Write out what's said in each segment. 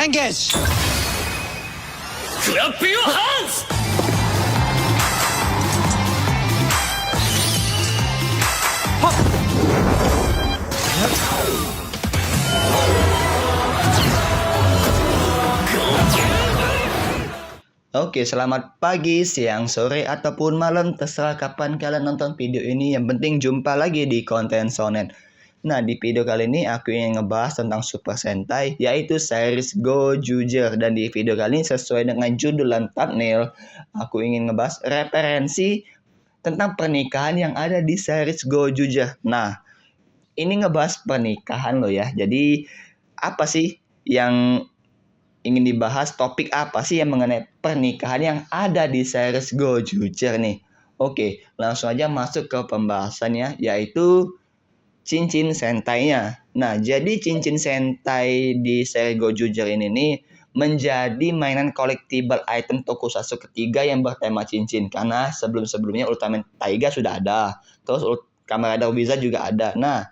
Engage! Clap your hands! Oke, selamat pagi, siang, sore, ataupun malam. Terserah kapan kalian nonton video ini. Yang penting jumpa lagi di konten Sonet. Nah, di video kali ini aku ingin ngebahas tentang Super Sentai, yaitu series Gojuger. Dan di video kali ini sesuai dengan judul dan thumbnail, aku ingin ngebahas referensi tentang pernikahan yang ada di series Gojuger. Nah, ini ngebahas pernikahan loh ya. Jadi, apa sih yang ingin dibahas, topik apa sih yang mengenai pernikahan yang ada di series Gojuger nih? Oke, langsung aja masuk ke pembahasannya, yaitu cincin sentainya. Nah, jadi cincin sentai di series Gojuger ini nih menjadi mainan collectible item tokusatsu ketiga yang bertema cincin. Karena sebelum-sebelumnya Ultraman Taiga sudah ada, terus Kamen Rider Wizard juga ada. Nah,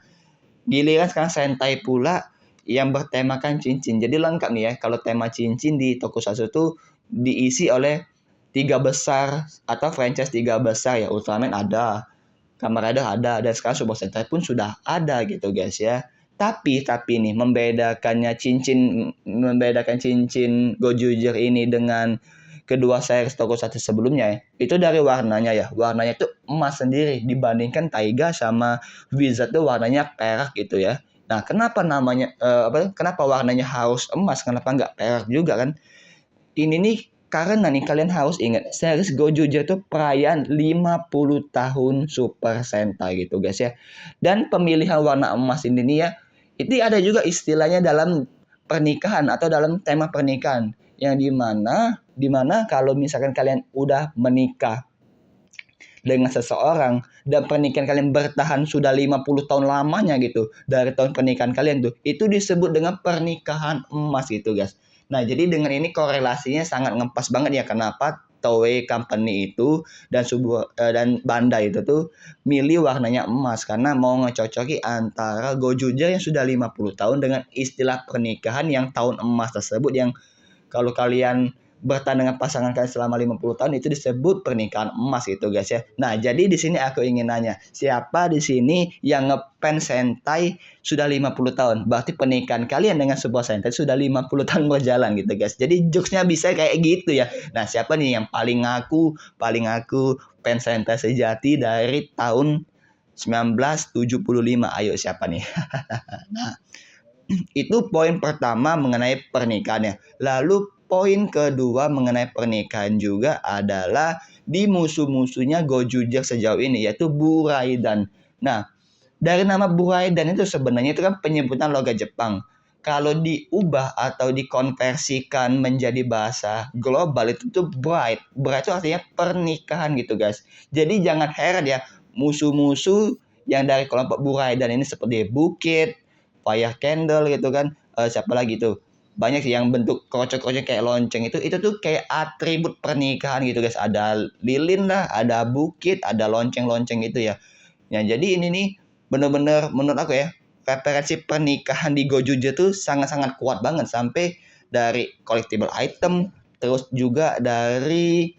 giliran sekarang sentai pula yang bertemakan cincin. Jadi lengkap nih ya, kalau tema cincin di tokusatsu itu diisi oleh 3 besar atau franchise 3 besar ya. Ultraman ada, Kamen Rider ada, dan sekarang Super Sentai pun sudah ada gitu guys ya. Tapi nih membedakan cincin Gojuger ini dengan kedua series tokusatsu sebelumnya ya, itu dari warnanya ya. Warnanya itu emas sendiri dibandingkan Taiga sama Wizard tuh warnanya perak gitu ya. Nah, kenapa kenapa warnanya harus emas? Kenapa nggak perak juga kan? Ini nih karena nih kalian harus ingat, series Gojuger itu perayaan 50 tahun Super Sentai gitu guys ya. Dan pemilihan warna emas ini nih ya, itu ada juga istilahnya dalam pernikahan atau dalam tema pernikahan. Yang dimana kalau misalkan kalian udah menikah dengan seseorang dan pernikahan kalian bertahan sudah 50 tahun lamanya gitu dari tahun pernikahan kalian tuh, itu disebut dengan pernikahan emas gitu guys. Nah, jadi dengan ini korelasinya sangat ngepas banget ya. Kenapa Toei Company itu dan Bandai itu tuh milih warnanya emas, karena mau ngecocoki antara Gojuger yang sudah 50 tahun dengan istilah pernikahan yang tahun emas tersebut, yang kalau kalian bertahan dengan pasangan kalian selama 50 tahun itu disebut pernikahan emas gitu guys ya. Nah, jadi di sini aku ingin nanya, siapa di sini yang ngefans Sentai sudah 50 tahun? Berarti pernikahan kalian dengan sebuah Sentai sudah 50 tahun berjalan gitu guys. Jadi jokesnya bisa kayak gitu ya. Nah, siapa nih yang paling aku fans Sentai sejati dari tahun 1975? Ayo siapa nih? Nah, itu poin pertama mengenai pernikahannya. Lalu poin kedua mengenai pernikahan juga adalah di musuh-musuhnya Gojuger sejauh ini, yaitu Buraidan. Nah, dari nama Buraidan itu sebenarnya itu kan penyebutan logat Jepang. Kalau diubah atau dikonversikan menjadi bahasa global itu tuh bride. Bride itu artinya pernikahan gitu guys. Jadi jangan heran ya, musuh-musuh yang dari kelompok Buraidan ini seperti Bukit, Fire Candle gitu kan. Siapa lagi tuh? Banyak sih yang bentuk krocok-krocok kayak lonceng itu tuh kayak atribut pernikahan gitu guys. Ada lilin lah, ada bukit, ada lonceng-lonceng gitu ya. Ya, jadi ini nih bener-bener menurut aku ya, referensi pernikahan di Gojuger tuh sangat-sangat kuat banget, sampai dari collectible item, terus juga dari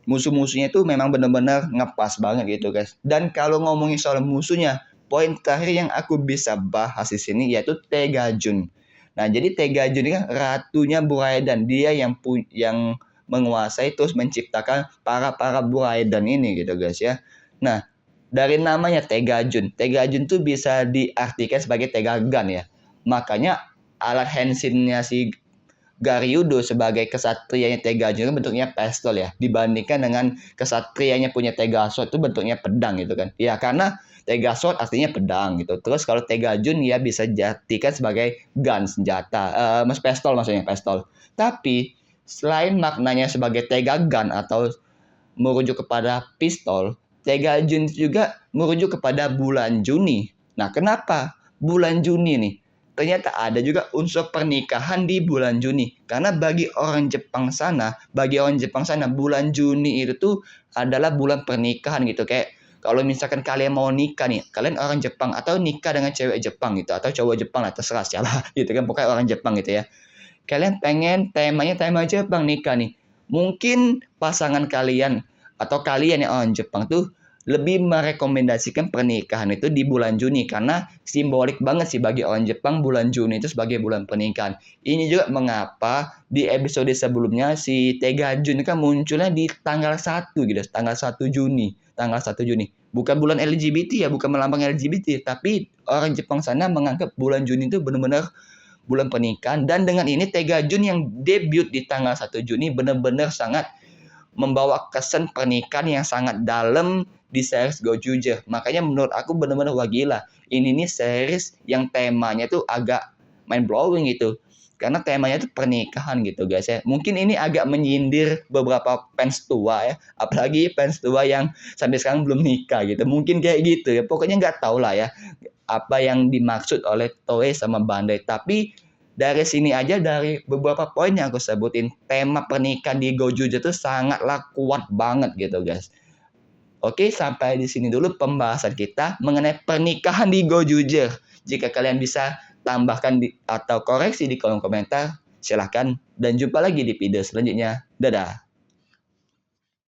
musuh-musuhnya itu memang bener-bener ngepas banget gitu guys. Dan kalau ngomongin soal musuhnya, poin terakhir yang aku bisa bahas di sini yaitu Tegajun. Nah, jadi Tegajun ini kan ratunya Buraidan, dia yang menguasai terus menciptakan para Buraidan ini gitu guys ya. Nah, dari namanya Tegajun tuh bisa diartikan sebagai Tegagan ya. Makanya alat henshinnya si Garyudo sebagai kesatrianya Tegajun itu bentuknya pistol ya, dibandingkan dengan kesatrianya punya Tegasot itu bentuknya pedang gitu kan. Ya, karena Tegasot artinya pedang gitu. Terus kalau Tegajun ya bisa dijadikan sebagai gun, senjata. Pistol maksudnya, pistol. Tapi selain maknanya sebagai Tegagan atau merujuk kepada pistol, Tegajun juga merujuk kepada bulan Juni. Nah, kenapa bulan Juni nih? Ternyata ada juga unsur pernikahan di bulan Juni. Karena bagi orang Jepang sana, bulan Juni itu tuh adalah bulan pernikahan gitu. Kayak kalau misalkan kalian mau nikah nih, kalian orang Jepang atau nikah dengan cewek Jepang gitu, atau cowok Jepang lah, terserah siapa gitu kan, pokoknya orang Jepang gitu ya. kalian pengen temanya tema Jepang nikah nih. Mungkin pasangan kalian atau kalian yang orang Jepang tuh lebih merekomendasikan pernikahan itu di bulan Juni karena simbolik banget sih bagi orang Jepang bulan Juni itu sebagai bulan pernikahan. Ini juga mengapa di episode sebelumnya si Tega Jun kan munculnya di tanggal 1 gitu, tanggal 1 Juni. Tanggal 1 Juni. Bukan bulan LGBT ya, bukan melambang LGBT, tapi orang Jepang sana menganggap bulan Juni itu benar-benar bulan pernikahan. Dan dengan ini Tega Jun yang debut di tanggal 1 Juni benar-benar sangat membawa kesan pernikahan yang sangat dalam di series Gojuja. Makanya menurut aku benar-benar wah gila. Ini nih series yang temanya tuh agak mind blowing gitu. Karena temanya tuh pernikahan gitu guys ya. Mungkin ini agak menyindir beberapa fans tua ya. Apalagi fans tua yang sampai sekarang belum nikah gitu. Mungkin kayak gitu ya. Pokoknya nggak tahu lah ya apa yang dimaksud oleh Toei sama Bandai. Tapi dari sini aja, dari beberapa poin yang aku sebutin, tema pernikahan di Gojuja itu sangatlah kuat banget gitu guys. Oke, sampai di sini dulu pembahasan kita mengenai pernikahan di Gojuja. Jika kalian bisa tambahkan atau koreksi di kolom komentar, silahkan. Dan jumpa lagi di video selanjutnya. Dadah.